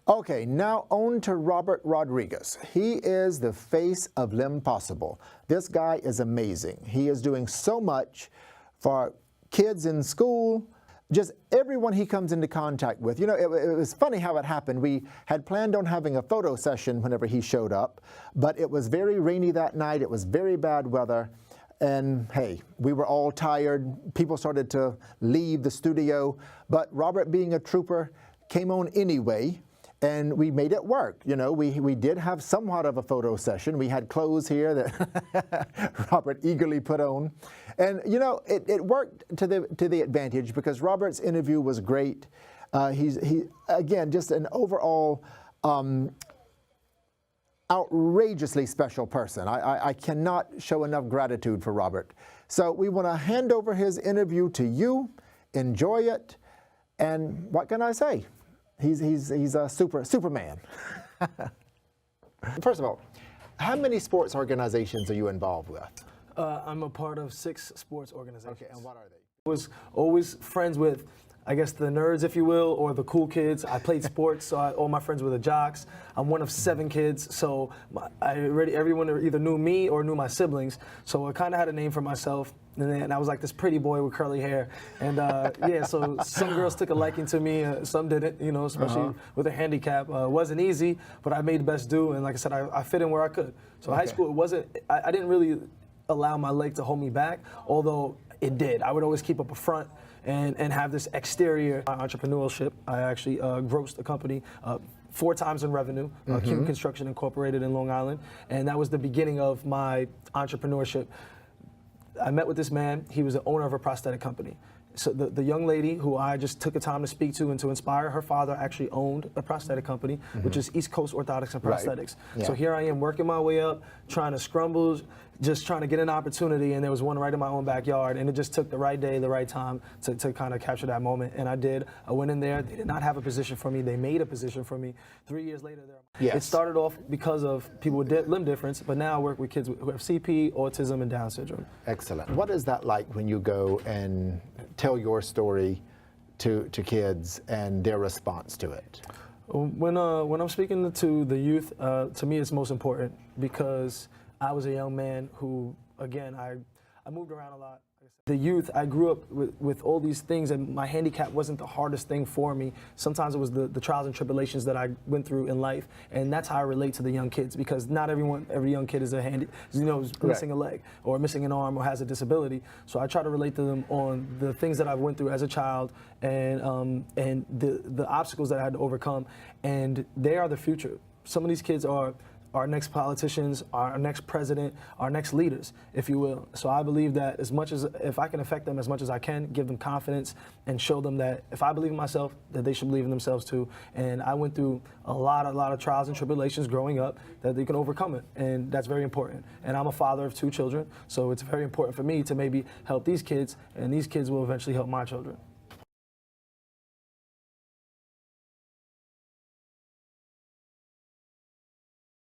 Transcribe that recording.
Okay, now on to Robert Rodriguez. He is the face of Limpossible. This guy is amazing. He is doing so much for kids in school, just everyone he comes into contact with. You know, it was funny how it happened. We had planned on having a photo session whenever he showed up, but it was very rainy that night. It was very bad weather. And hey, we were all tired. People started to leave the studio, but Robert, being a trooper, came on anyway. And we made it work. You know, we did have somewhat of a photo session. We had clothes here that Robert eagerly put on. And, you know, it worked to the advantage because Robert's interview was great. He again, just an overall outrageously special person. I cannot show enough gratitude for Robert. So we want to hand over his interview to you. Enjoy it. And what can I say? He's a Superman. First of all, how many sports organizations are you involved with? I'm a part of 6 sports organizations. Okay, and what are they? I was always friends with, I guess, the nerds, if you will, or the cool kids. I played sports, so all my friends were the jocks. I'm one of 7 kids, so everyone either knew me or knew my siblings. So I kind of had a name for myself. And I was like this pretty boy with curly hair. And yeah, so some girls took a liking to me, some didn't, you know, especially with a handicap. It wasn't easy, but I made the best do. And like I said, I fit in where I could. So high school, I didn't really allow my leg to hold me back, although it did. I would always keep up a front and have this exterior entrepreneurship. I actually grossed a company 4 times in revenue, Cuban Construction Incorporated in Long Island. And that was the beginning of my entrepreneurship. I met with this man. He was the owner of a prosthetic company. So the young lady who I just took the time to speak to and to inspire, her father actually owned a prosthetic company, which is East Coast Orthotics and Prosthetics. Right. Yeah. So here I am working my way up, trying to scrumble, just trying to get an opportunity, and there was one right in my own backyard, and it just took the right day, the right time to kind of capture that moment, and I did. I went in there. They did not have a position for me. They made a position for me. 3 years later, it started off because of people with limb difference, but now I work with kids who have CP, autism, and Down syndrome. Excellent. What is that like when you go and tell your story to kids and their response to it? When I'm speaking to the youth, to me it's most important because I was a young man who, again, I moved around a lot. The youth, I grew up with all these things, and my handicap wasn't the hardest thing for me. Sometimes it was the trials and tribulations that I went through in life, and that's how I relate to the young kids, because not every young kid is missing a leg or missing an arm or has a disability. So I try to relate to them on the things that I went through as a child and the obstacles that I had to overcome, and they are the future. Some of these kids are our next politicians, our next president, our next leaders, if you will. So I believe that if I can affect them as much as I can, give them confidence and show them that if I believe in myself, that they should believe in themselves too. And I went through a lot of trials and tribulations growing up that they can overcome it, and that's very important. And I'm a father of 2 children, so it's very important for me to maybe help these kids, and these kids will eventually help my children.